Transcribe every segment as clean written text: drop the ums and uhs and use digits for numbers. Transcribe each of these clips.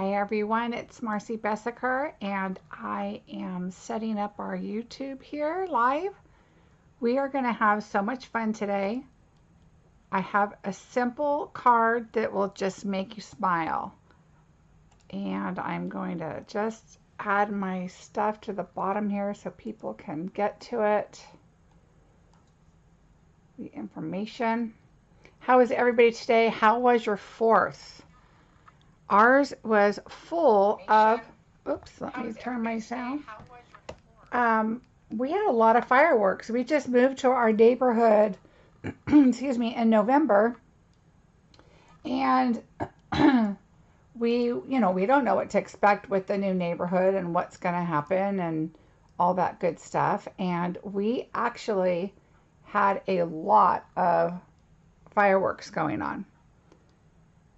Hi everyone, it's Marcy Bessaker and I am setting up our YouTube here live. We are going to have so much fun today. I have a simple card that will just make you smile. And I'm going to just add my stuff to the bottom here so people can get to it. The information. How is everybody today? How was your 4th? Ours was full of, oops, let me turn my sound. We had a lot of fireworks. We just moved to our neighborhood, excuse me, in November. And we don't know what to expect with the new neighborhood and what's going to happen and all that good stuff. And we actually had a lot of fireworks going on.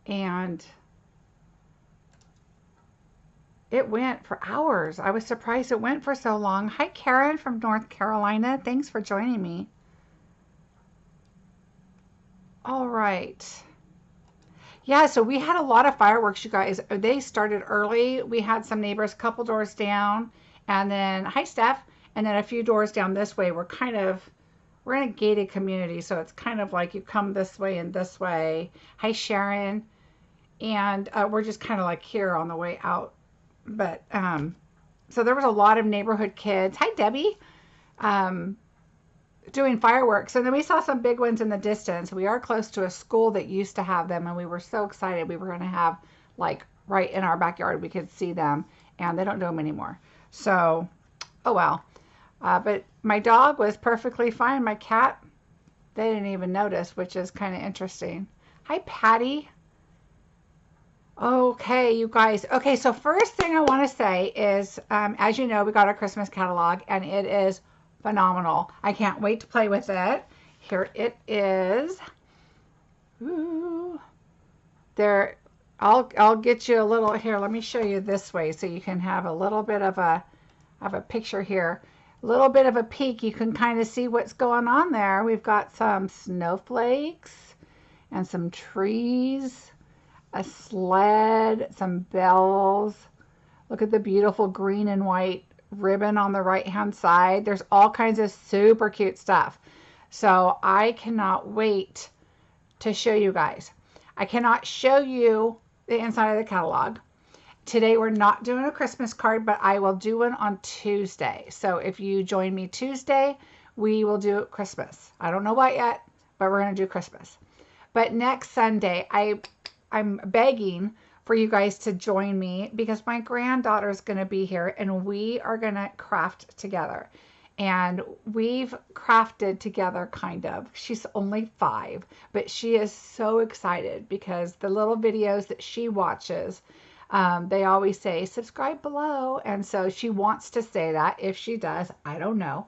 And it went for hours. I was surprised it went for so long. Hi, Karen from North Carolina. Thanks for joining me. All right. Yeah, so we had a lot of fireworks, you guys. They started early. We had some neighbors a couple doors down. And then, hi, Steph. And then a few doors down this way. We're in a gated community, so it's kind of like you come this way and this way. Hi, Sharon. And we're just kind of like here on the way out. But so there was a lot of neighborhood kids. Hi, Debbie. Doing fireworks. And then we saw some big ones in the distance. We are close to a school that used to have them, and we were so excited we were going to have, like, right in our backyard, we could see them, and they don't do them anymore. So, oh well. But my dog was perfectly fine. My cat, they didn't even notice, which is kind of interesting. Hi, Patty. Okay, you guys. Okay, so first thing I want to say is, as you know, we got our Christmas catalog, and it is phenomenal. I can't wait to play with it. Here it is. Ooh. There, I'll get you a little here. Let me show you this way so you can have a little bit of a picture here. A little bit of a peek. You can kind of see what's going on there. We've got some snowflakes and some trees, a sled, some bells. Look at the beautiful green and white ribbon on the right hand side. There's all kinds of super cute stuff. So I cannot wait to show you guys. I cannot show you the inside of the catalog. Today we're not doing a Christmas card, but I will do one on Tuesday. So if you join me Tuesday, we will do Christmas. I don't know what yet, but we're going to do Christmas. But next Sunday, I'm begging for you guys to join me because my granddaughter is going to be here and we are going to craft together. And we've crafted together kind of. She's only 5, but she is so excited because the little videos that she watches, they always say subscribe below. And so she wants to say that. If she does, I don't know.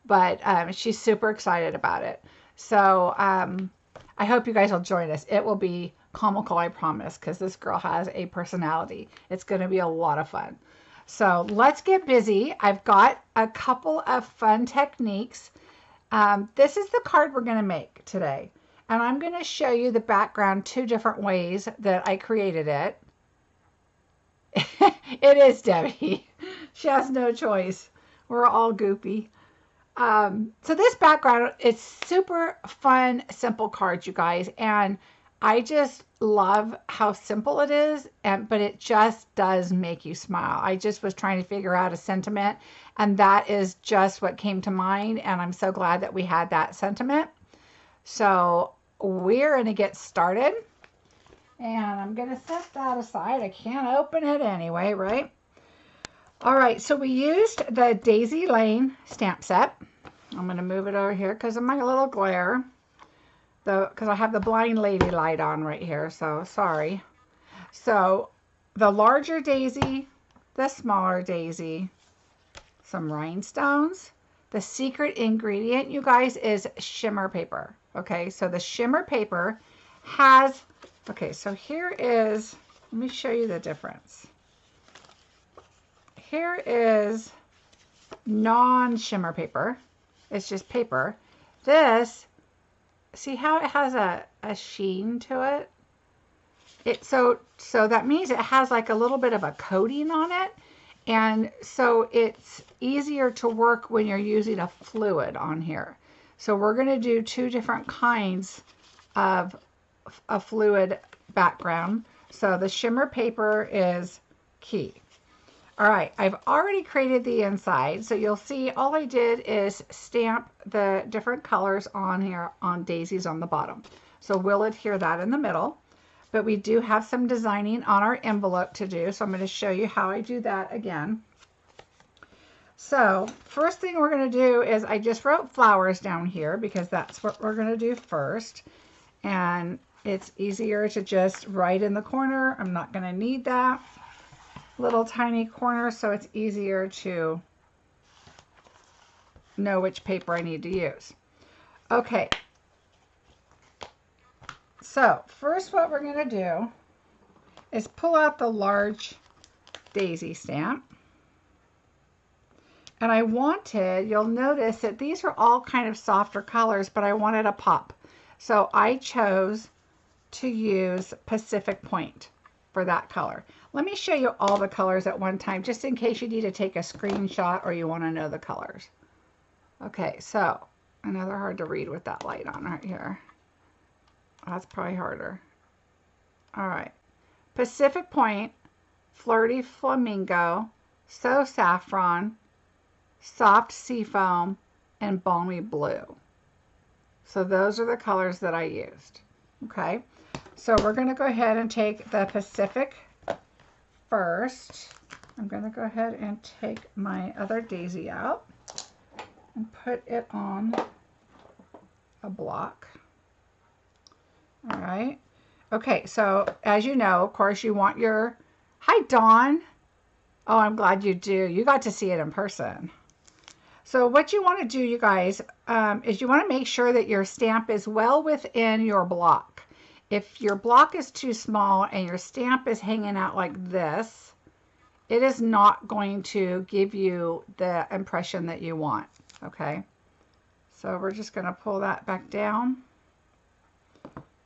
But she's super excited about it. So I hope you guys will join us. It will be comical, I promise, because this girl has a personality. It's going to be a lot of fun. So let's get busy. I've got a couple of fun techniques. This is the card we're going to make today. And I'm going to show you the background 2 different ways that I created it. It is Debbie. She has no choice. We're all goopy. So this background is super fun, simple cards, you guys. And I just love how simple it is, but it just does make you smile. I just was trying to figure out a sentiment, and that is just what came to mind, and I'm so glad that we had that sentiment. So we're going to get started, and I'm going to set that aside. I can't open it anyway, right? All right, so we used the Daisy Lane stamp set. I'm going to move it over here because of my little glare. Because I have the blind lady light on right here, so sorry. So the larger daisy, the smaller daisy, some rhinestones. The secret ingredient, you guys, is shimmer paper. Okay, so the shimmer paper has, okay, so here is, let me show you the difference. Here is non-shimmer paper. It's just paper. This, see how it has a sheen to it? So that means it has like a little bit of a coating on it. And so it's easier to work when you're using a fluid on here. So we're going to do two different kinds of a fluid background. So the shimmer paper is key. All right, I've already created the inside. So you'll see all I did is stamp the different colors on here on Daisies on the bottom. So we'll adhere that in the middle. But we do have some designing on our envelope to do. So I'm going to show you how I do that again. So first thing we're going to do is I just wrote flowers down here because that's what we're going to do first. And it's easier to just write in the corner. I'm not going to need that little tiny corner, so it's easier to know which paper I need to use. Okay. So first what we're going to do is pull out the large daisy stamp. And I wanted, you'll notice that these are all kind of softer colors, but I wanted a pop. So I chose to use Pacific Point for that color. Let me show you all the colors at one time, just in case you need to take a screenshot or you want to know the colors. Okay, so I know they're hard to read with that light on right here. That's probably harder. All right. Pacific Point, Flirty Flamingo, So Saffron, Soft Seafoam, and Balmy Blue. So those are the colors that I used. Okay. So we're going to go ahead and take the Pacific first. I'm going to go ahead and take my other daisy out and put it on a block. All right. Okay, so as you know, of course, you want your... Hi, Dawn. Oh, I'm glad you do. You got to see it in person. So what you want to do, you guys, is you want to make sure that your stamp is well within your block. If your block is too small and your stamp is hanging out like this, it is not going to give you the impression that you want. Okay, so we're just going to pull that back down.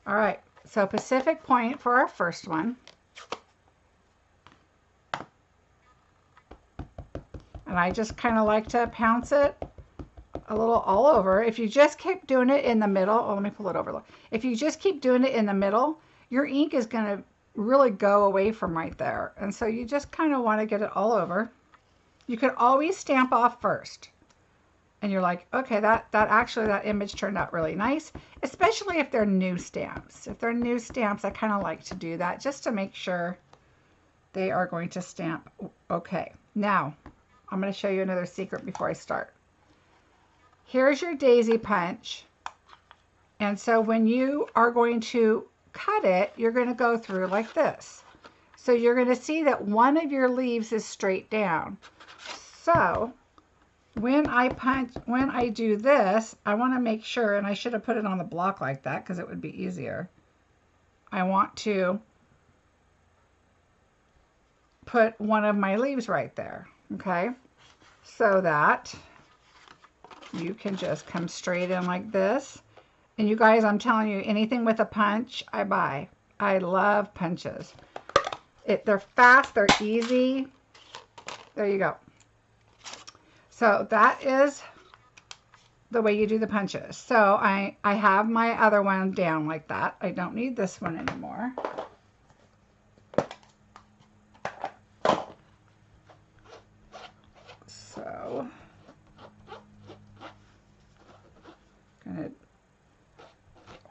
All right, so Pacific Point for our first one. And I just kind of like to pounce it a little all over. If you just keep doing it in the middle, oh, let me pull it over. Look. If you just keep doing it in the middle, your ink is going to really go away from right there. And so you just kind of want to get it all over. You can always stamp off first. And you're like, okay, that image turned out really nice, especially if they're new stamps. If they're new stamps, I kind of like to do that just to make sure they are going to stamp okay. Now, I'm going to show you another secret before I start. Here's your daisy punch. And so when you are going to cut it, you're going to go through like this. So you're going to see that one of your leaves is straight down. So when I do this, I want to make sure, and I should have put it on the block like that because it would be easier. I want to put one of my leaves right there, okay? So that you can just come straight in like this. And you guys, I'm telling you, anything with a punch, I buy. I love punches. They're fast, they're easy. There you go. So that is the way you do the punches. So I have my other one down like that. I don't need this one anymore. So I'm going to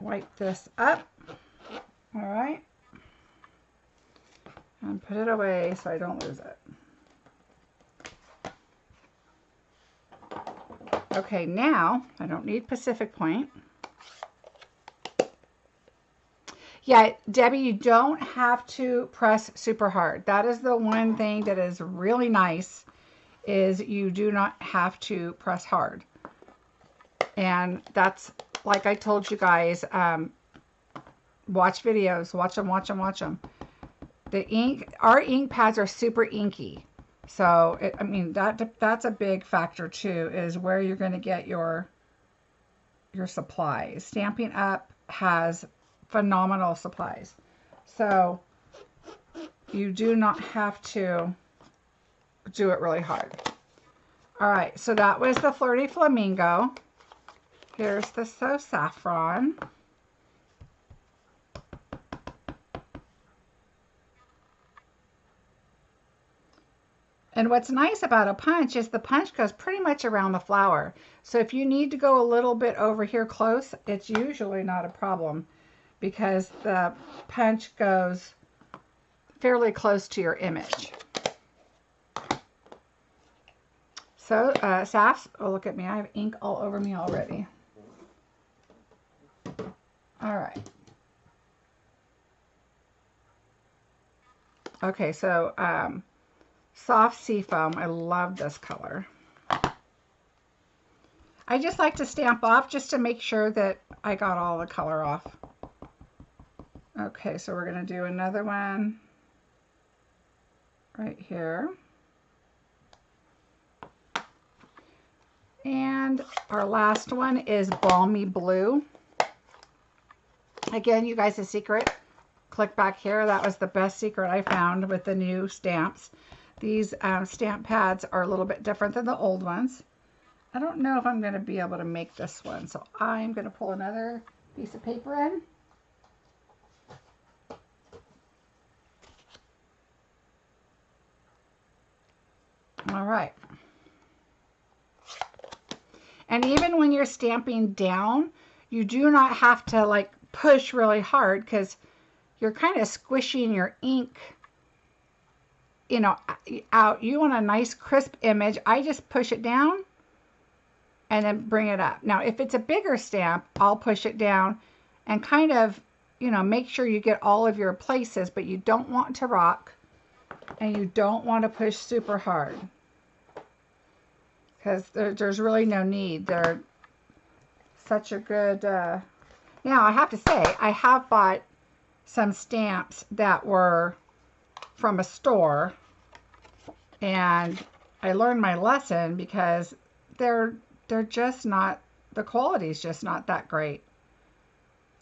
wipe this up. All right. And put it away so I don't lose it. Okay, now I don't need Pacific Point. Yeah, Debbie, you don't have to press super hard. That is the one thing that is really nice, is you do not have to press hard. And that's, like I told you guys, watch videos, watch them. The ink, our ink pads are super inky. So, I mean, that's a big factor too, is where you're going to get your supplies. Stampin' Up has phenomenal supplies. So, You do not have to do it really hard. All right, so that was the Flirty Flamingo. Here's the So Saffron. And what's nice about a punch is the punch goes pretty much around the flower. So if you need to go a little bit over here close, it's usually not a problem because the punch goes fairly close to your image. So, Saffs, oh look at me, I have ink all over me already. All right. Okay, so soft seafoam, I love this color. I just like to stamp off just to make sure that I got all the color off. Okay, so we're gonna do another one right here. And our last one is Balmy Blue. Again, you guys, a secret, click back here. That was the best secret I found with the new stamps. These stamp pads are a little bit different than the old ones. I don't know if I'm going to be able to make this one, so I'm going to pull another piece of paper in. All right. And even when you're stamping down, you do not have to like push really hard because you're kind of squishing your ink, you know, out. You want a nice crisp image. I just push it down and then bring it up. Now, if it's a bigger stamp, I'll push it down and kind of, you know, make sure you get all of your places, but you don't want to rock and you don't want to push super hard because there's really no need. They're such a good, now I have to say, I have bought some stamps that were from a store and I learned my lesson because they're just not, the quality is just not that great.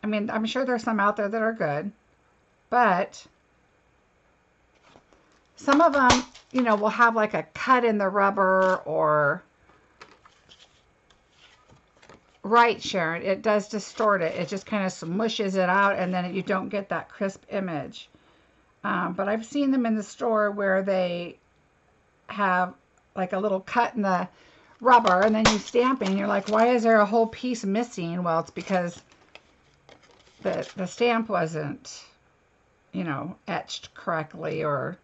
I mean, I'm sure there's some out there that are good, but some of them, you know, will have like a cut in the rubber or, right, Sharon, it does distort it. It just kind of smushes it out and then you don't get that crisp image. But I've seen them in the store where they have like a little cut in the rubber and then you stamp it and you're like, why is there a whole piece missing? Well, it's because the stamp wasn't, you know, etched correctly or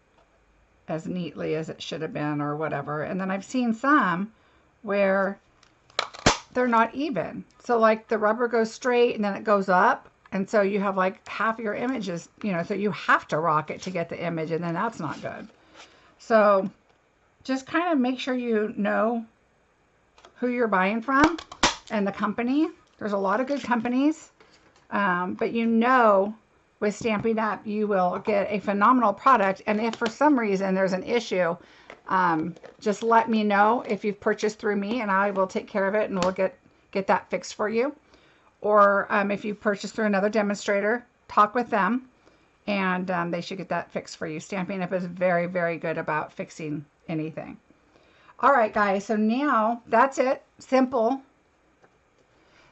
as neatly as it should have been or whatever. And then I've seen some where they're not even. So like the rubber goes straight and then it goes up. And so you have like half your images, you know, so you have to rock it to get the image and then that's not good. So just kind of make sure you know who you're buying from and the company. There's a lot of good companies, but you know, with Stampin' Up, you will get a phenomenal product. And if for some reason there's an issue, just let me know if you've purchased through me and I will take care of it and we'll get that fixed for you. Or if you purchase through another demonstrator, talk with them and they should get that fixed for you. Stampin' Up is very, very good about fixing anything. All right, guys, so now that's it. Simple.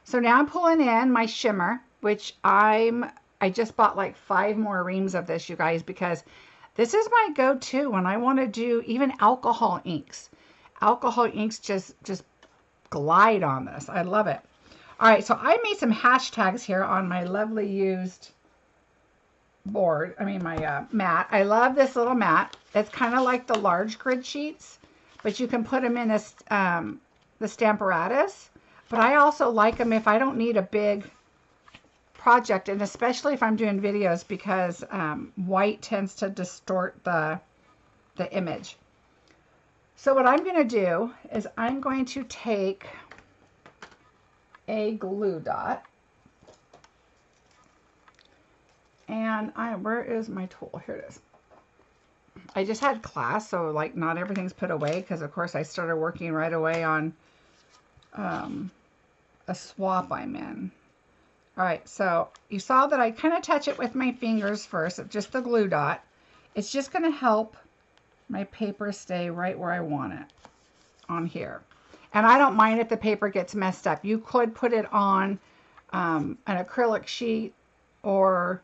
So now I'm pulling in my shimmer, which I just bought like 5 more reams of this, you guys, because this is my go-to when I want to do even alcohol inks. Alcohol inks just glide on this. I love it. All right, so I made some hashtags here on my lovely used board. I mean, my mat. I love this little mat. It's kind of like the large grid sheets, but you can put them in this, the Stamparatus. But I also like them if I don't need a big project, and especially if I'm doing videos because white tends to distort the image. So what I'm going to do is I'm going to take a glue dot and where is my tool? Here it is. I just had class, so like not everything's put away because of course I started working right away on a swap I'm in. All right, so you saw that I kind of touch it with my fingers first, just the glue dot. It's just going to help my paper stay right where I want it on here. And I don't mind if the paper gets messed up. You could put it on an acrylic sheet or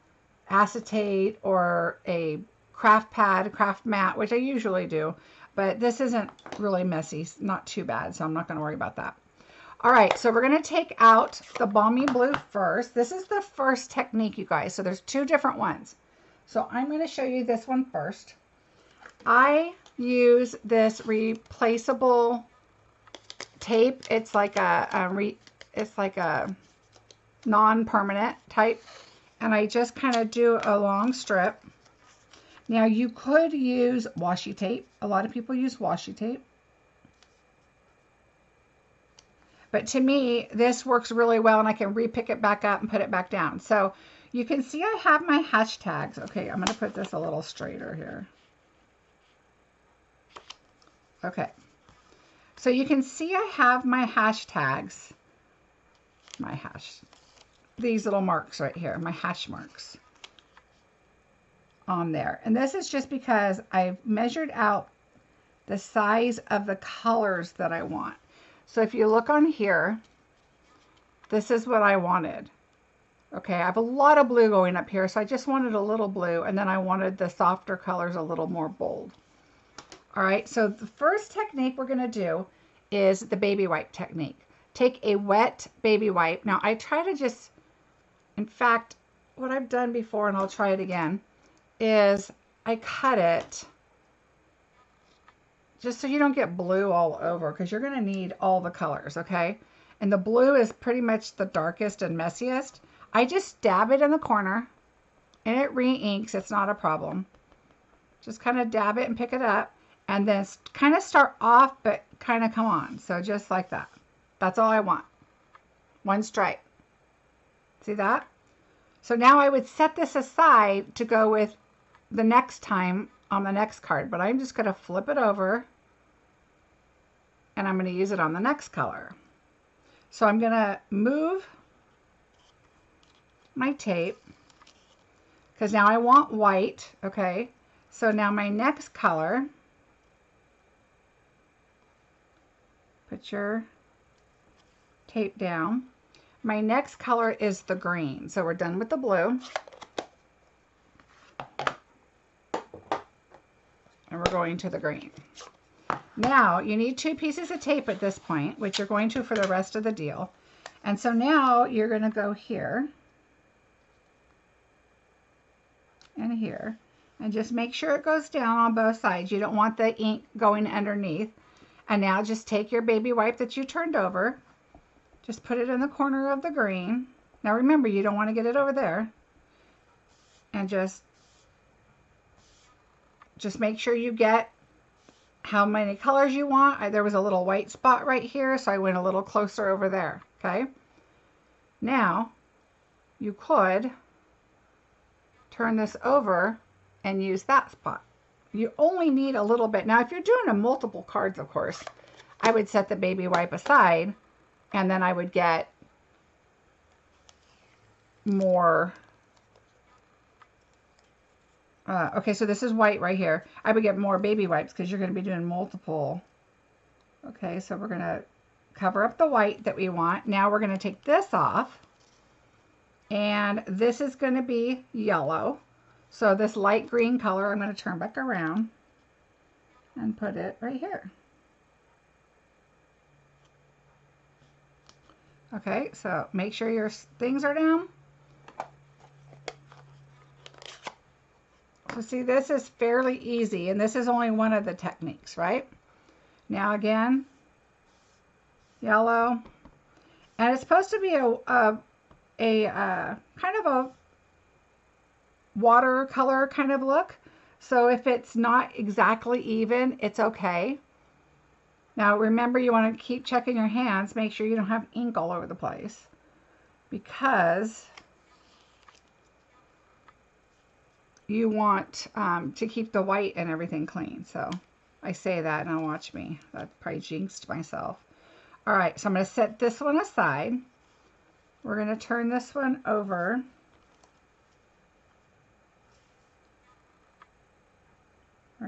acetate or a craft pad, craft mat, which I usually do. But this isn't really messy, not too bad, so I'm not going to worry about that. All right, so we're going to take out the Balmy Blue first. This is the first technique, you guys. So there's two different ones. So I'm going to show you this one first. I use this replaceable tape. It's like a non-permanent type, and I just kind of do a long strip. Now you could use washi tape. A lot of people use washi tape. But to me, this works really well, and I can re-pick it back up and put it back down. So you can see I have my hashtags. Okay, I'm going to put this a little straighter here. Okay. So you can see I have my hashtags. These little marks right here, my hash marks on there. And this is just because I've measured out the size of the colors that I want. So if you look on here, this is what I wanted. Okay, I have a lot of blue going up here, so I just wanted a little blue, and then I wanted the softer colors a little more bold. All right, so the first technique we're gonna do is the baby wipe technique. Take a wet baby wipe. Now I try to just, in fact, what I've done before, and I'll try it again, is I cut it just so you don't get blue all over, because you're going to need all the colors, okay? And the blue is pretty much the darkest and messiest. I just dab it in the corner, and it re-inks. It's not a problem. Just kind of dab it and pick it up, and then kind of start off, but kind of come on. So just like that. That's all I want. One stripe. See that? So now I would set this aside to go with the next time on the next card, but I'm just going to flip it over, and I'm going to use it on the next color. So I'm going to move my tape, because now I want white, okay? So now my next color, put your tape down. My next color is the green. So we're done with the blue. And we're going to the green. Now you need 2 pieces of tape at this point, which you're going to for the rest of the deal. And so now you're going to go here and here, and just make sure it goes down on both sides. You don't want the ink going underneath. And now just take your baby wipe that you turned over, just put it in the corner of the green. Now remember, you don't want to get it over there. And just make sure you get how many colors you want. There was a little white spot right here, so I went a little closer over there, okay? Now, you could turn this over and use that spot. You only need a little bit. Now, if you're doing a multiple cards, of course, I would set the baby wipe aside, and then I would get more. Okay, so this is white right here. I would get more baby wipes because you're going to be doing multiple. Okay, so we're going to cover up the white that we want. Now we're going to take this off, and this is going to be yellow. So this light green color, I'm going to turn back around and put it right here. Okay, so make sure your things are down. So see, this is fairly easy, and this is only one of the techniques, right? Now again, yellow, and it's supposed to be a kind of a watercolor kind of look. So if it's not exactly even, it's okay. Now remember, you want to keep checking your hands, make sure you don't have ink all over the place, because you want to keep the white and everything clean. So I say that, now watch me. That probably jinxed myself. All right, so I'm going to set this one aside. We're going to turn this one over.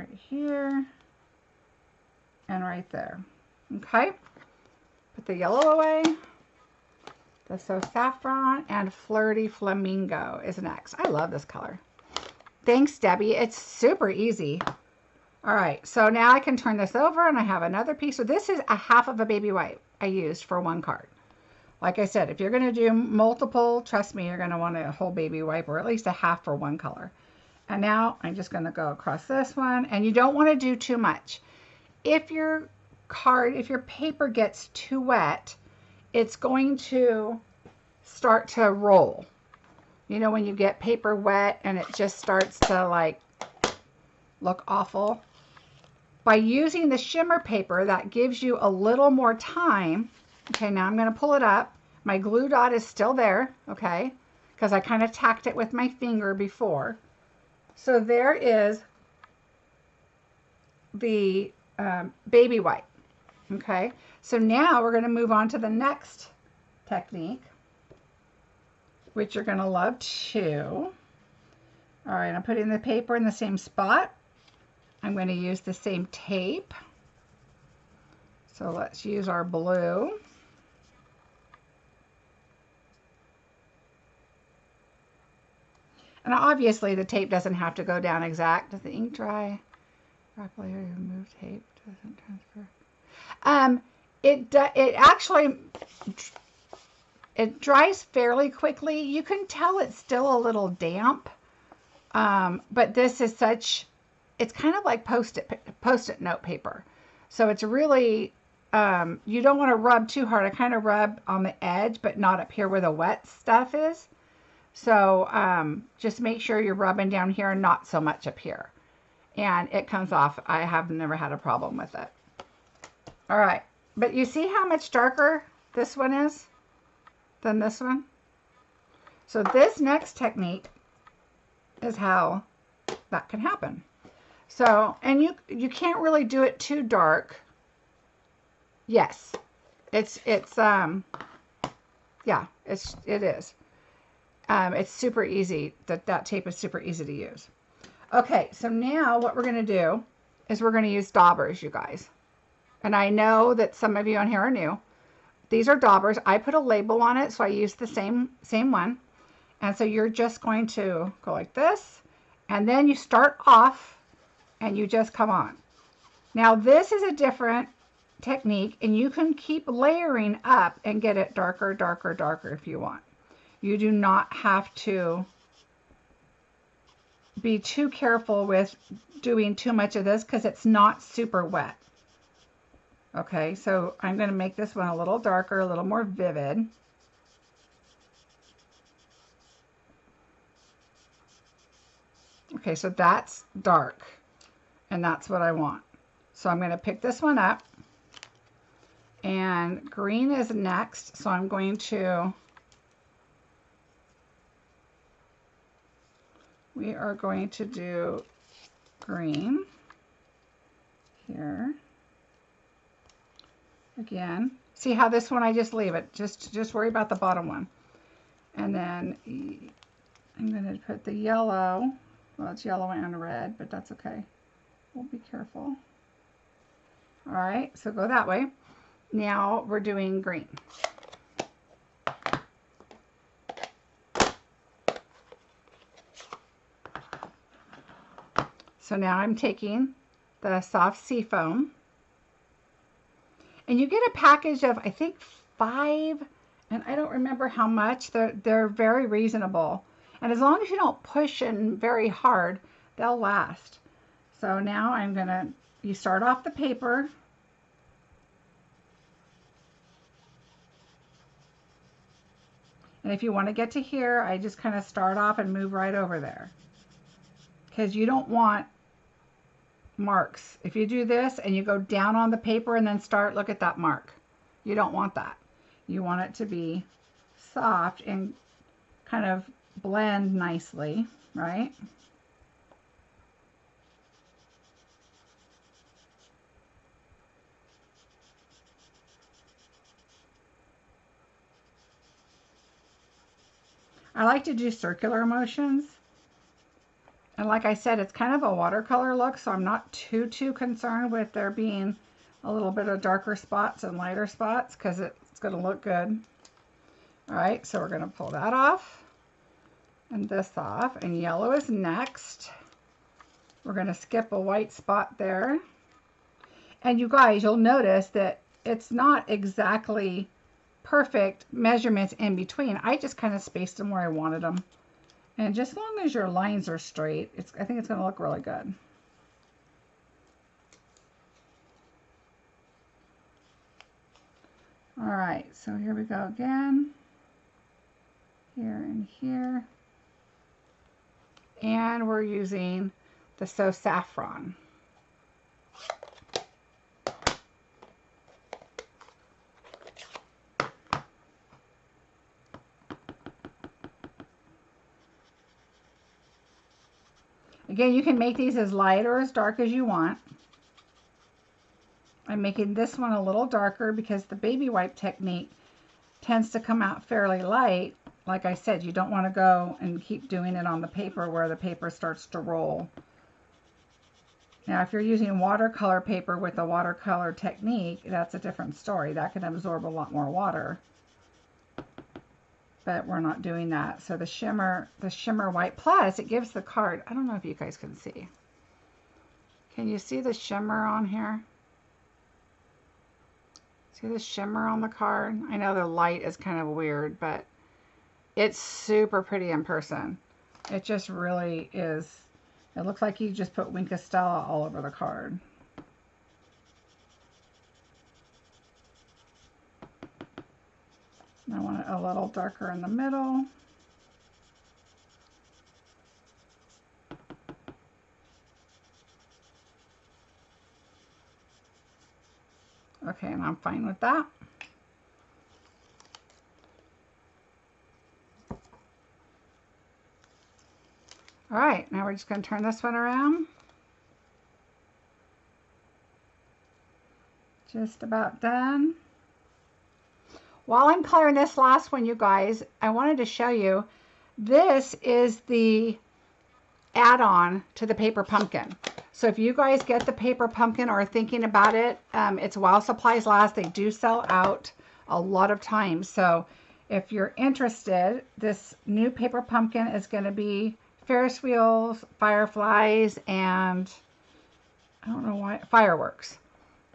right here and right there. Okay, put the yellow away. The So Saffron and Flirty Flamingo is next. I love this color. Thanks, Debbie. It's super easy. All right, so now I can turn this over and I have another piece. So this is a half of a baby white I used for one card. Like I said, if you're going to do multiple, trust me, you're going to want a whole baby wipe or at least a half for one color. And now I'm just going to go across this one, and you don't want to do too much. If your paper gets too wet, it's going to start to roll. You know, when you get paper wet and it just starts to like look awful. By using the shimmer paper, that gives you a little more time. Okay, now I'm going to pull it up. My glue dot is still there, okay, because I kind of tacked it with my finger before. So there is the baby white, okay? So now we're going to move on to the next technique, which you're going to love too. All right, I'm putting the paper in the same spot. I'm going to use the same tape. So let's use our blue. And obviously the tape doesn't have to go down exact. Does the ink dry? Properly remove tape. Doesn't transfer. It actually dries fairly quickly. You can tell it's still a little damp. But this is it's kind of like post-it note paper. So it's really, you don't want to rub too hard. I kind of rub on the edge, but not up here where the wet stuff is. So just make sure you're rubbing down here and not so much up here. And it comes off. I have never had a problem with it. All right. But you see how much darker this one is than this one? So this next technique is how that can happen. So, and you can't really do it too dark. Yes. It is. It's super easy. That tape is super easy to use. Okay, so now what we're going to do is we're going to use Daubers, you guys. And I know that some of you on here are new. These are Daubers. I put a label on it, so I used the same one. And so you're just going to go like this, and then you start off and you just come on. Now this is a different technique, and you can keep layering up and get it darker, darker, darker if you want. You do not have to be too careful with doing too much of this because it's not super wet. Okay, so I'm going to make this one a little darker, a little more vivid. Okay, so that's dark, and that's what I want. So I'm going to pick this one up, and green is next, so I'm going to, we are going to do green here. Again, see how this one I just leave it, just worry about the bottom one. And then I'm going to put the yellow. Well, it's yellow and red, but that's okay. We'll be careful. All right, so go that way. Now we're doing green. So now I'm taking the soft sea foam. And you get a package of, I think, 5, and I don't remember how much. They're very reasonable. And as long as you don't push in very hard, they'll last. So now I'm going to, you start off the paper. And if you want to get to here, I just kind of start off and move right over there. Because you don't want marks. If you do this and you go down on the paper and then start, look at that mark. You don't want that. You want it to be soft and kind of blend nicely, right? I like to do circular motions. And like I said, it's kind of a watercolor look, so I'm not too concerned with there being a little bit of darker spots and lighter spots because it's going to look good. All right, so we're going to pull that off and this off, and yellow is next. We're going to skip a white spot there. And you guys, you'll notice that it's not exactly perfect measurements in between. I just kind of spaced them where I wanted them. And just as long as your lines are straight, I think it's going to look really good. All right, so here we go again. Here and here. And we're using the So Saffron. Again, you can make these as light or as dark as you want. I'm making this one a little darker because the baby wipe technique tends to come out fairly light. Like I said, you don't want to go and keep doing it on the paper where the paper starts to roll. Now, if you're using watercolor paper with a watercolor technique, that's a different story. That can absorb a lot more water. But we're not doing that. So the shimmer white, plus it gives the card, I don't know if you guys can see. Can you see the shimmer on here? See the shimmer on the card? I know the light is kind of weird, but it's super pretty in person. It just really is. It looks like you just put Wink of Stella all over the card. I want it a little darker in the middle. Okay, and I'm fine with that. All right, now we're just going to turn this one around. Just about done. While I'm coloring this last one, you guys, I wanted to show you, this is the add-on to the paper pumpkin. So if you guys get the paper pumpkin or are thinking about it, it's while supplies last. They do sell out a lot of times. So if you're interested, this new paper pumpkin is going to be Ferris wheels, fireflies, and I don't know why, fireworks.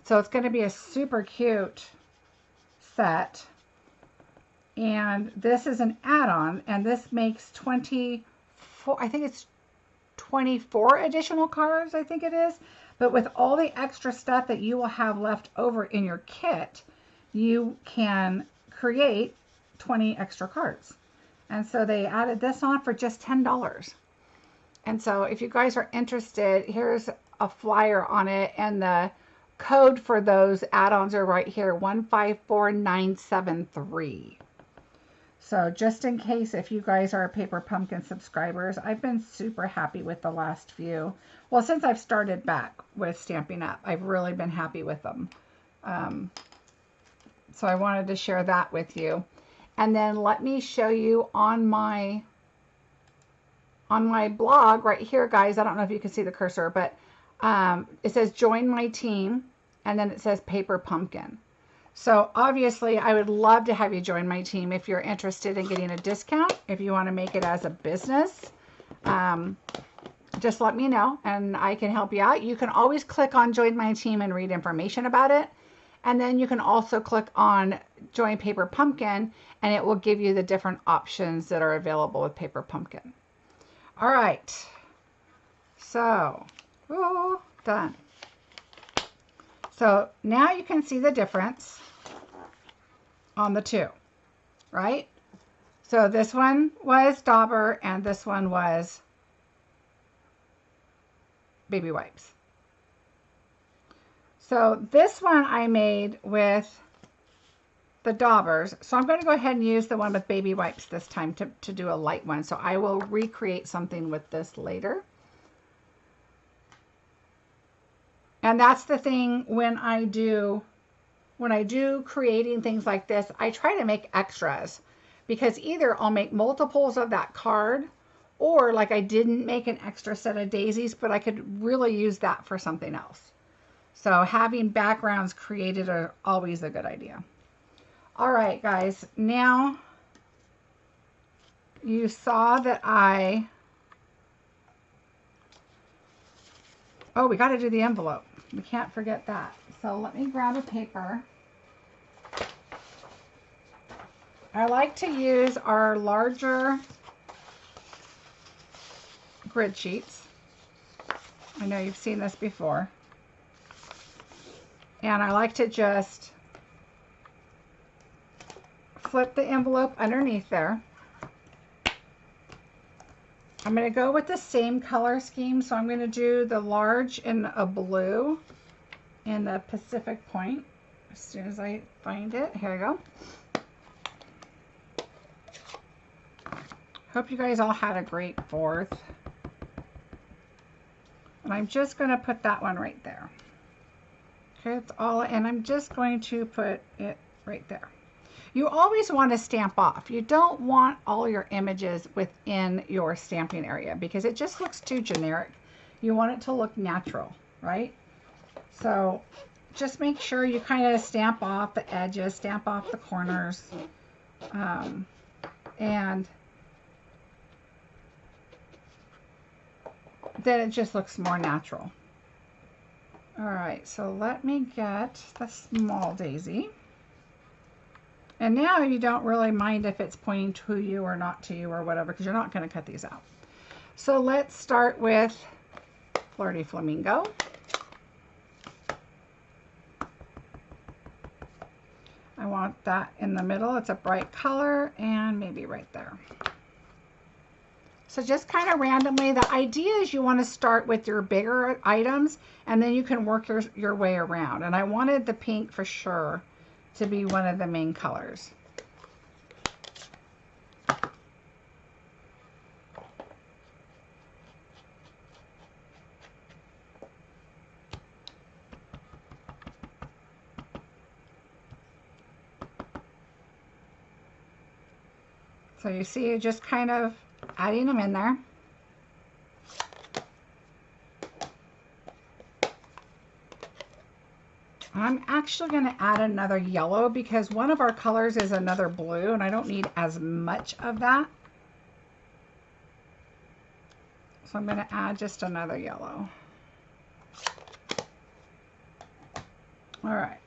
So it's going to be a super cute set. And this is an add-on, and this makes 24, I think it's 24 additional cards, I think it is. But with all the extra stuff that you will have left over in your kit, you can create 20 extra cards. And so they added this on for just $10. And so if you guys are interested, here's a flyer on it, and the code for those add-ons are right here, 154973. So just in case, if you guys are Paper Pumpkin subscribers, I've been super happy with the last few. Well, since I've started back with Stampin' Up, I've really been happy with them. So I wanted to share that with you. And then let me show you on my blog right here, guys. I don't know if you can see the cursor, but it says join my team, and then it says Paper Pumpkin. So obviously I would love to have you join my team if you're interested in getting a discount. If you want to make it as a business, just let me know and I can help you out. You can always click on join my team and read information about it. And then you can also click on join Paper Pumpkin, and it will give you the different options that are available with Paper Pumpkin. All right, so done. So now you can see the difference on the two, right? So this one was Dauber and this one was baby wipes. So this one I made with the Daubers. So I'm going to go ahead and use the one with baby wipes this time to do a light one. So I will recreate something with this later. And that's the thing when I do creating things like this, I try to make extras, because either I'll make multiples of that card, Or like I didn't make an extra set of daisies, but I could really use that for something else. So having backgrounds created are always a good idea. All right, guys, now you saw that oh, we got to do the envelope. We can't forget that. So let me grab a paper. I like to use our larger grid sheets. I know you've seen this before. And I like to just flip the envelope underneath there. I'm going to go with the same color scheme, so I'm going to do the large in a blue in the Pacific Point. As soon as I find it, here we go. Hope you guys all had a great 4th. And I'm just going to put that one right there. Okay, it's all, and I'm just going to put it right there. You always want to stamp off. You don't want all your images within your stamping area because it just looks too generic. You want it to look natural, right? So just make sure you kind of stamp off the edges, stamp off the corners, and then it just looks more natural. All right, so let me get the small daisy. And now you don't really mind if it's pointing to you or not to you or whatever, because you're not going to cut these out. So let's start with Flirty Flamingo. I want that in the middle. It's a bright color, and maybe right there. So just kind of randomly, the idea is you want to start with your bigger items, and then you can work your way around. And I wanted the pink for sure to be one of the main colors. So you see, you're just kind of adding them in there. I'm actually going to add another yellow because one of our colors is another blue and I don't need as much of that. So I'm going to add just another yellow. All right.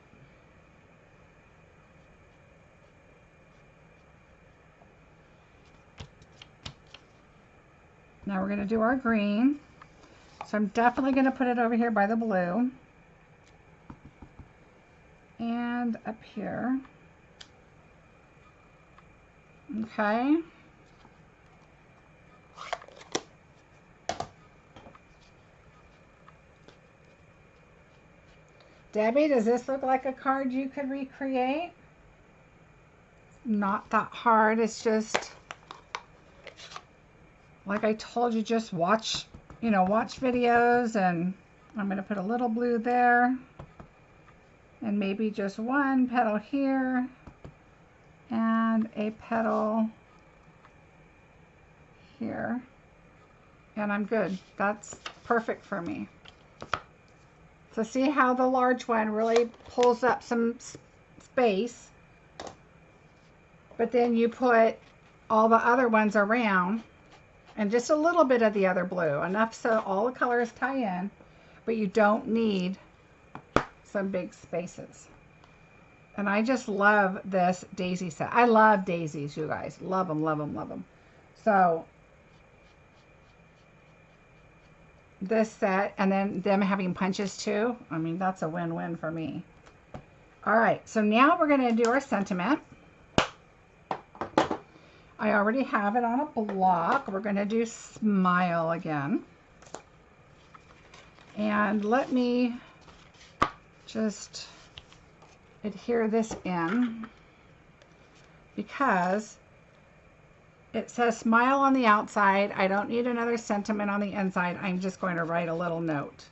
Now we're going to do our green. So I'm definitely going to put it over here by the blue. And up here. Okay. Debbie, does this look like a card you could recreate? Not that hard. It's just, like I told you, just watch, watch videos, and I'm going to put a little blue there. And maybe just one petal here and a petal here. And I'm good. That's perfect for me. So see how the large one really pulls up some space, but then you put all the other ones around and just a little bit of the other blue, enough so all the colors tie in, but you don't need some big spaces. And I just love this daisy set. I love daisies, you guys. Love them, love them, love them. So this set, and then them having punches too, I mean, that's a win-win for me. All right, so now we're going to do our sentiment. I already have it on a block. We're going to do smile again. And let me just adhere this in because it says smile on the outside. I don't need another sentiment on the inside. I'm just going to write a little note.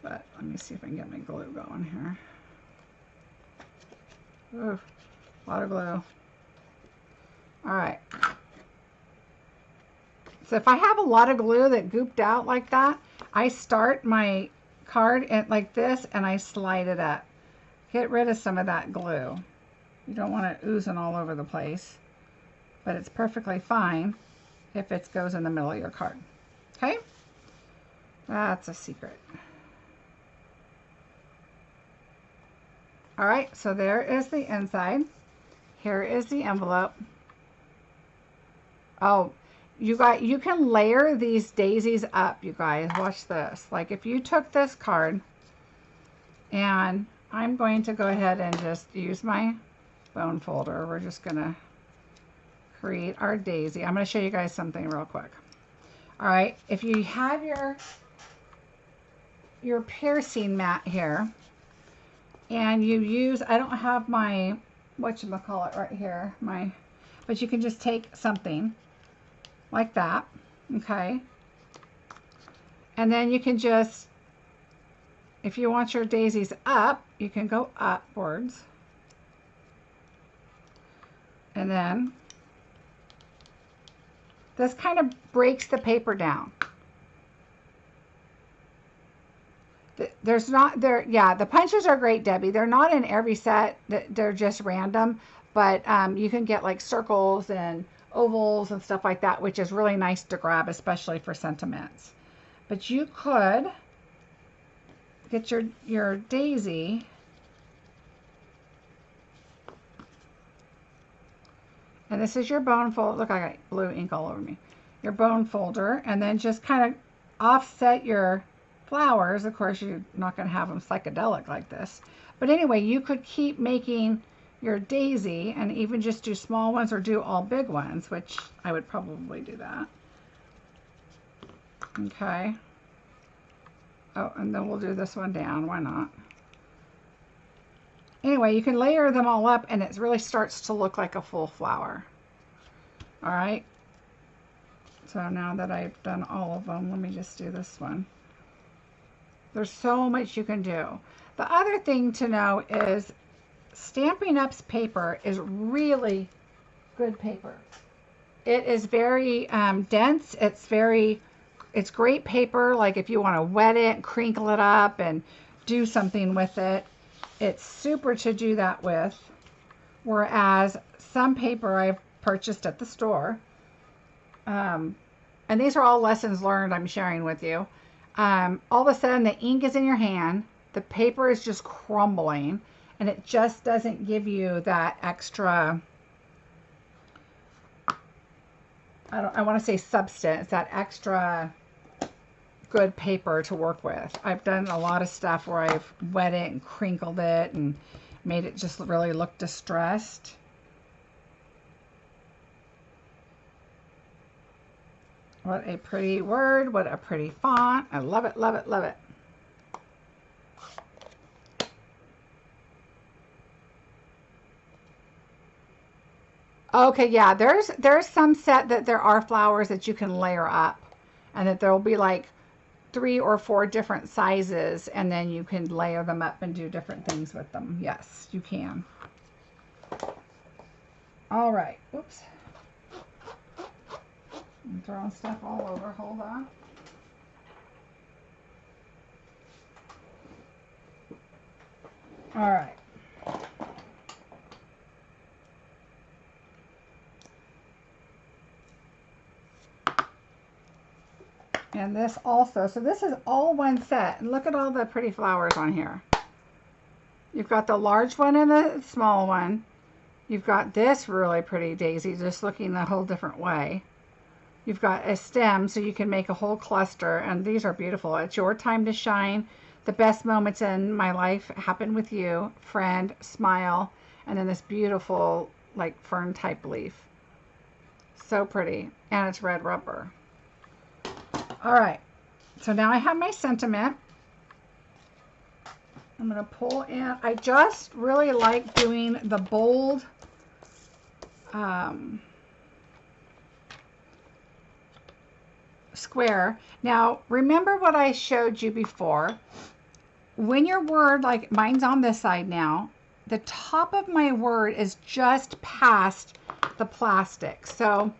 But let me see if I can get my glue going here. Ooh, a lot of glue. All right. So if I have a lot of glue that gooped out like that, I start my card like this and I slide it up. Get rid of some of that glue. You don't want it oozing all over the place, but it's perfectly fine if it goes in the middle of your card. Okay? That's a secret. All right, so there is the inside. Here is the envelope. Oh, you can layer these daisies up, you guys. Watch this. Like if you took this card, and I'm going to go ahead and just use my bone folder. We're just gonna create our daisy. I'm gonna show you guys something real quick. All right, if you have your piercing mat here, and you use, I don't have my, whatchamacallit right here, but you can just take something like that, okay? And then you can just, if you want your daisies up, you can go upwards. And then this kind of breaks the paper down. Yeah, the punches are great, Debbie. They're not in every set, they're just random, but you can get like circles and ovals and stuff like that, which is really nice to grab, especially for sentiments. But you could get your daisy and this is your bone folder. Look, I got blue ink all over me. Your bone folder, and then just kind of offset your flowers. Of course, you're not going to have them psychedelic like this. But anyway, you could keep making your daisy and even just do small ones or do all big ones, which I would probably do that. Okay. Oh, and then we'll do this one down. Why not? Anyway, you can layer them all up and it really starts to look like a full flower. All right. So now that I've done all of them, let me just do this one. There's so much you can do. The other thing to know is Stampin' Up's paper is really good paper. It is very dense. It's great paper. Like if you want to wet it, crinkle it up, and do something with it, it's super to do that with. Whereas some paper I've purchased at the store, and these are all lessons learned I'm sharing with you. All of a sudden the ink is in your hand, the paper is just crumbling, and it just doesn't give you that extra, I want to say substance, that extra good paper to work with. I've done a lot of stuff where I've wet it and crinkled it and made it just really look distressed. What a pretty word, what a pretty font. I love it, love it, love it. Okay, yeah, there's some set that there are flowers that you can layer up, and that there will be like 3 or 4 different sizes, and then you can layer them up and do different things with them. Yes, you can. All right, oops. I'm throwing stuff all over, hold on. All right. And this also, so this is all one set. And look at all the pretty flowers on here. You've got the large one and the small one. You've got this really pretty daisy just looking a whole different way. You've got a stem so you can make a whole cluster, and these are beautiful. It's your time to shine. The best moments in my life happen with you. Friend, smile, and then this beautiful like fern type leaf. So pretty, and it's red rubber. All right, so now I have my sentiment. I'm going to pull in. I just really like doing the bold square. Now, remember what I showed you before. When your word, like mine's on this side now, the top of my word is just past the plastic. So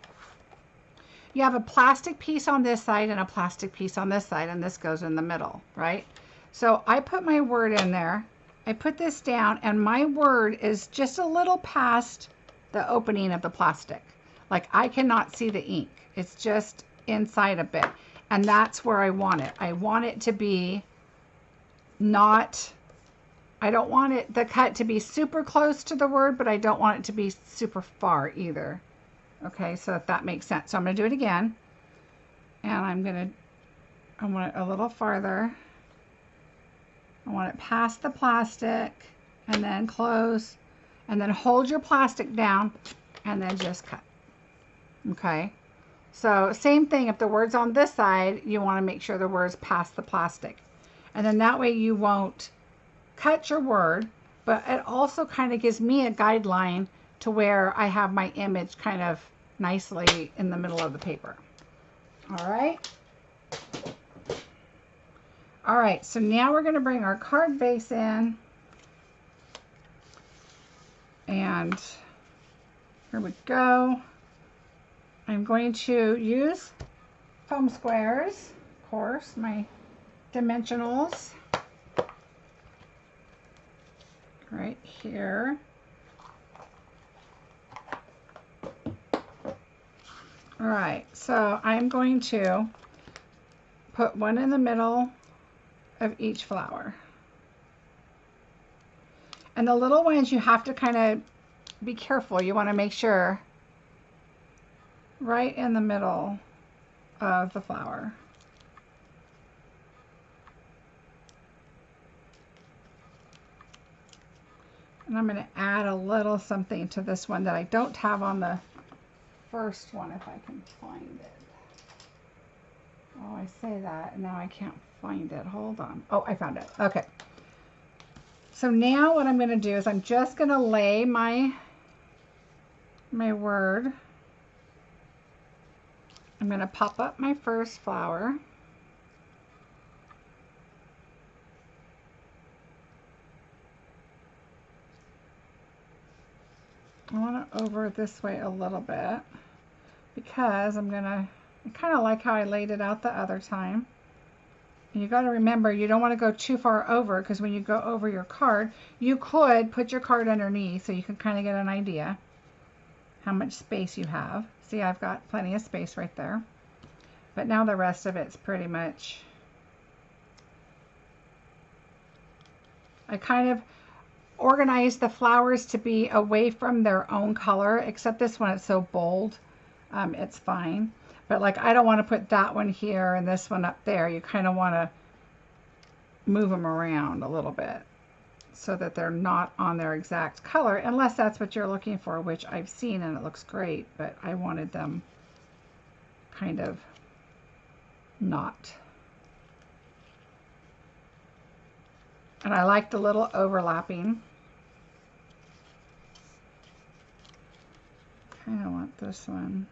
you have a plastic piece on this side and a plastic piece on this side, and this goes in the middle, right? So I put my word in there. I put this down, and my word is just a little past the opening of the plastic. Like, I cannot see the ink. It's just inside a bit. And that's where I want it. I want it to be not, I don't want it, the cut to be super close to the word, but I don't want it to be super far either. Okay, so if that makes sense. So I'm going to do it again. And I want it a little farther. I want it past the plastic, and then close, and then hold your plastic down, and then just cut. Okay, so same thing, if the word's on this side, you want to make sure the word's past the plastic. And then that way you won't cut your word, but it also kind of gives me a guideline to where I have my image kind of nicely in the middle of the paper. All right. All right, so now we're going to bring our card base in. And here we go. I'm going to use foam squares, of course, my dimensionals right here. All right, so I'm going to put one in the middle of each flower. And the little ones, you have to kind of be careful. You want to make sure right in the middle of the flower. And I'm going to add a little something to this one that I don't have on the first one, if I can find it. Oh, I say that, and now I can't find it. Hold on. Oh, I found it. Okay. So now what I'm going to do is I'm just going to lay my word. I'm going to pop up my first flower. I want to over it this way a little bit because I kind of like how I laid it out the other time. And you got to remember, you don't want to go too far over, because when you go over your card, you could put your card underneath so you can kind of get an idea how much space you have. See, I've got plenty of space right there. But now the rest of it's pretty much, I kind of organized the flowers to be away from their own color, except this one, it's so bold. It's fine. But like, I don't want to put that one here and this one up there. You kind of want to move them around a little bit so that they're not on their exact color, unless that's what you're looking for, which I've seen and it looks great, but I wanted them kind of not. And I like the little overlapping. Kind of want this one.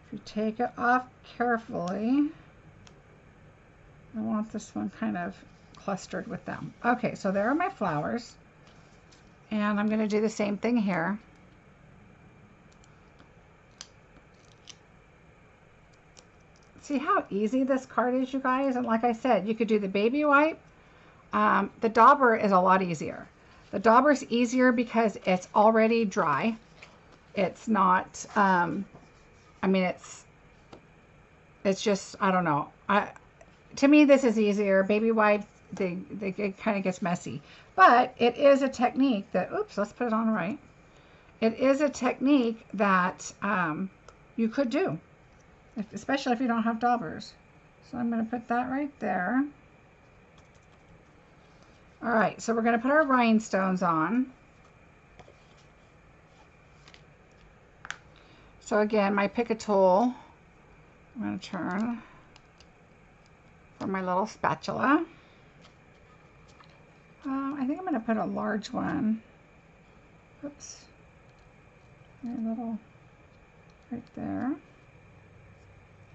If you take it off carefully, I want this one kind of clustered with them. Okay, so there are my flowers. And I'm going to do the same thing here. See how easy this card is, you guys? And like I said, you could do the baby wipe. The Dauber is a lot easier. The Dauber is easier because it's already dry. It's not, I mean, it's just, I don't know. To me, this is easier. Baby wipes, it kind of gets messy. But it is a technique that, oops, let's put it on right. It is a technique that you could do, especially if you don't have daubers. So I'm going to put that right there. All right, so we're going to put our rhinestones on. So again, my pick a tool, I'm going to turn for my little spatula. I think I'm going to put a large one. Oops. A little right there.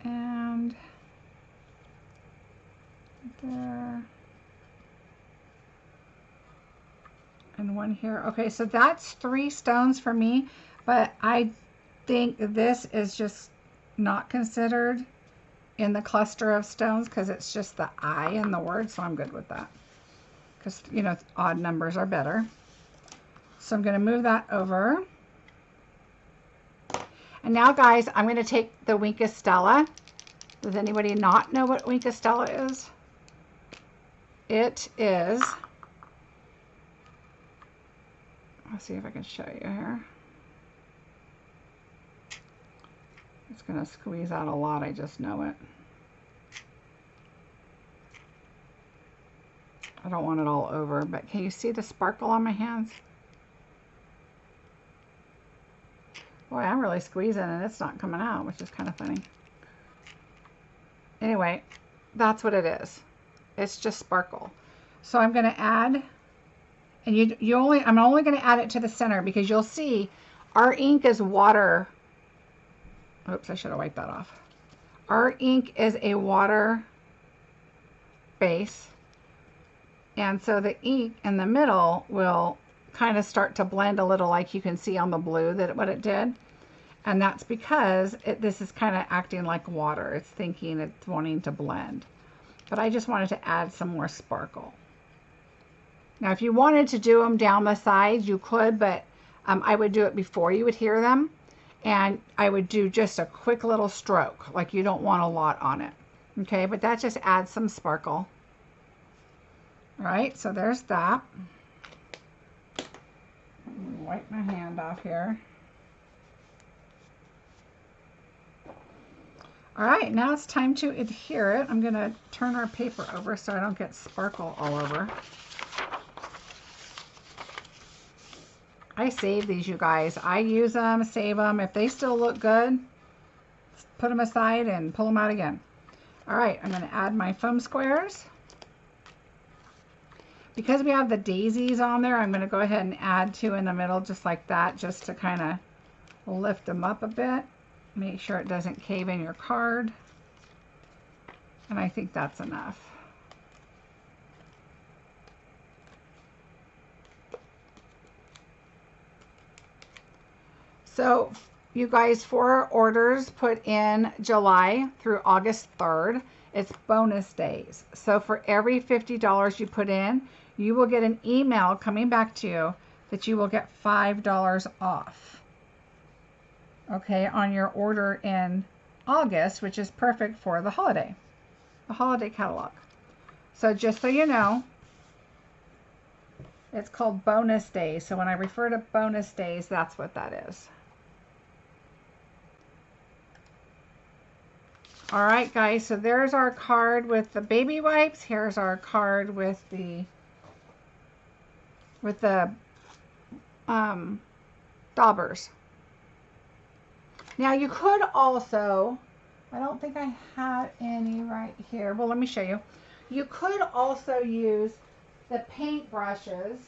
And there. And one here. Okay, so that's 3 stones for me, but I think this is just not considered in the cluster of stones because it's just the I in the word, so I'm good with that. Because, you know, odd numbers are better. So I'm going to move that over. And now, guys, I'm going to take the Wink of Stella. Does anybody not know what Wink of Stella is? It is, let's see if I can show you here. It's going to squeeze out a lot, I just know it. I don't want it all over, but can you see the sparkle on my hands? Boy, I'm really squeezing and it's not coming out, which is kind of funny. Anyway, that's what it is. It's just sparkle. So I'm going to add, and I'm only going to add it to the center because you'll see our ink is water. Oops, I should have wiped that off. Our ink is a water base. And so the ink in the middle will kind of start to blend a little, like you can see on the blue that what it did. And that's because this is kind of acting like water. It's thinking it's wanting to blend. But I just wanted to add some more sparkle. Now, if you wanted to do them down the sides, you could, but I would do it before you would hear them. And I would do just a quick little stroke, like you don't want a lot on it. Okay, but that just adds some sparkle. All right, so there's that. Wipe my hand off here. All right, now it's time to adhere it. I'm going to turn our paper over so I don't get sparkle all over. I save these, you guys. I use them, save them. If they still look good, put them aside and pull them out again. All right, I'm going to add my foam squares. Because we have the daisies on there, I'm going to go ahead and add 2 in the middle just like that, just to kind of lift them up a bit. Make sure it doesn't cave in your card. And I think that's enough. So you guys, for our orders put in July through August 3rd, it's bonus days. So for every $50 you put in, you will get an email coming back to you that you will get $5 off. Okay, on your order in August, which is perfect for the holiday catalog. So just so you know, it's called bonus days. So when I refer to bonus days, that's what that is. All right, guys, so there's our card with the baby wipes. Here's our card with the daubers. Now you could also, I don't think I have any right here. Well, let me show you. You could also use the paint brushes.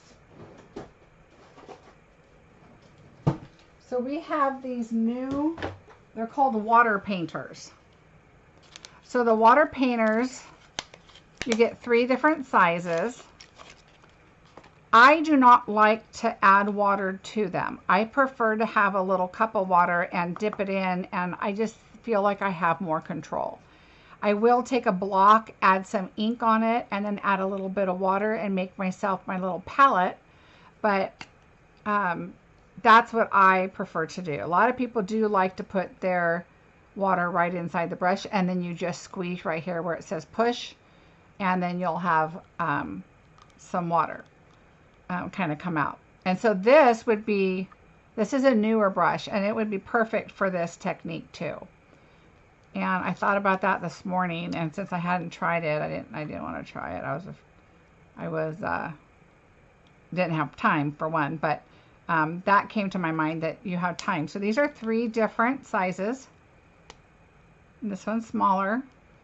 So we have these new, they're called water painters. So the water painters, you get 3 different sizes. I do not like to add water to them. I prefer to have a little cup of water and dip it in, and I just feel like I have more control. I will take a block, add some ink on it, and then add a little bit of water and make myself my little palette. But that's what I prefer to do. A lot of people do like to put their water right inside the brush, and then you just squeeze right here where it says push, and then you'll have some water kind of come out. And so this is a newer brush, and it would be perfect for this technique too. And I thought about that this morning, and since I hadn't tried it, I didn't want to try it. Didn't have time for one, but that came to my mind that you have time. So these are 3 different sizes. And this one's smaller.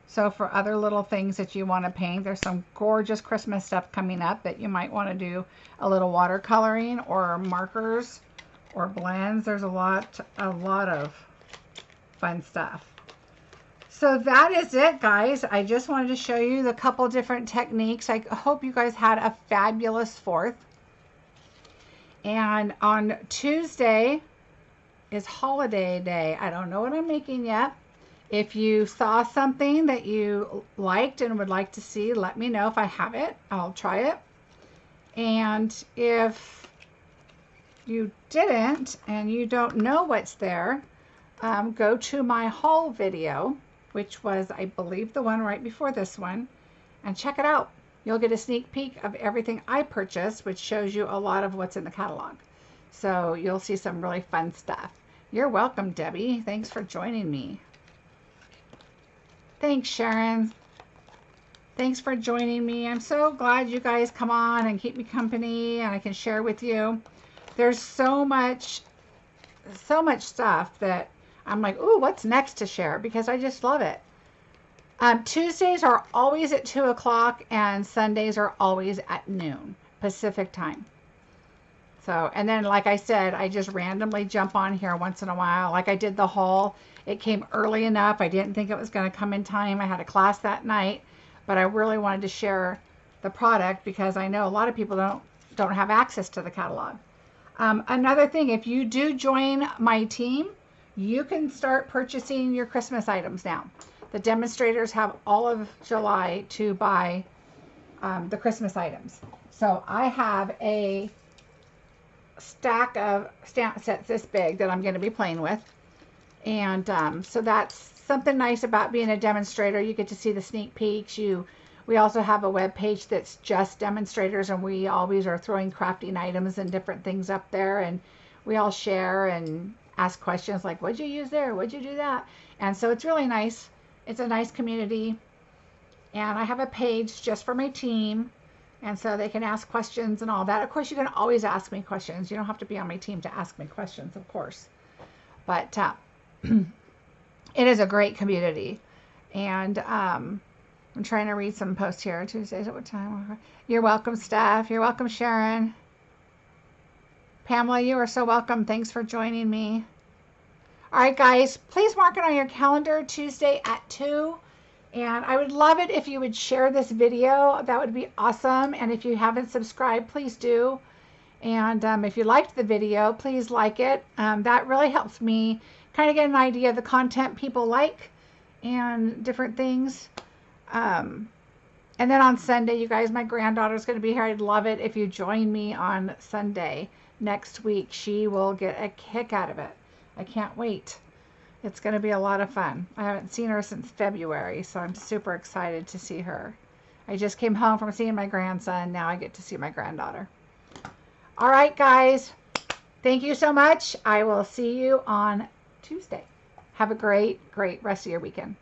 So for other little things that you want to paint, there's some gorgeous Christmas stuff coming up that you might want to do a little watercoloring or markers or blends. There's a lot of fun stuff. So that is it, guys. I just wanted to show you the couple different techniques. I hope you guys had a fabulous 4th. And on Tuesday is Holiday Day. I don't know what I'm making yet. If you saw something that you liked and would like to see, let me know. If I have it, I'll try it. And if you didn't and you don't know what's there, go to my haul video, which was, I believe, the one right before this one, and check it out. You'll get a sneak peek of everything I purchased, which shows you a lot of what's in the catalog. So you'll see some really fun stuff. You're welcome, Debbie. Thanks for joining me. Thanks, Sharon. Thanks for joining me. I'm so glad you guys come on and keep me company and I can share with you. There's so much stuff that I'm like, ooh, what's next to share? Because I just love it. Tuesdays are always at 2 o'clock and Sundays are always at noon Pacific time. So, and then like I said, I just randomly jump on here once in a while. Like I did the haul. It came early enough. I didn't think it was going to come in time. I had a class that night, but I really wanted to share the product because I know a lot of people don't have access to the catalog. Another thing, if you do join my team, you can start purchasing your Christmas items now. The demonstrators have all of July to buy the Christmas items. So I have a stack of stamp sets this big that I'm going to be playing with. And so that's something nice about being a demonstrator. You get to see the sneak peeks. We also have a web page that's just demonstrators, and we always are throwing crafting items and different things up there, and we all share and ask questions like, what'd you use there? What'd you do that? And so it's really nice. It's a nice community. And I have a page just for my team, and so they can ask questions and all that. Of course, you can always ask me questions. You don't have to be on my team to ask me questions, of course. But it is a great community. And I'm trying to read some posts here. Tuesdays at what time? You're welcome, Steph. You're welcome, Sharon. Pamela, you are so welcome. Thanks for joining me. All right, guys, please mark it on your calendar, Tuesday at 2. And I would love it if you would share this video. That would be awesome. And if you haven't subscribed, please do. And if you liked the video, please like it. That really helps me kind of get an idea of the content people like and different things. And then on Sunday, you guys, my granddaughter's going to be here. I'd love it if you join me on Sunday next week. She will get a kick out of it. I can't wait. It's going to be a lot of fun. I haven't seen her since February, so I'm super excited to see her. I just came home from seeing my grandson. Now I get to see my granddaughter. All right, guys. Thank you so much. I will see you on Tuesday. Have a great, great rest of your weekend.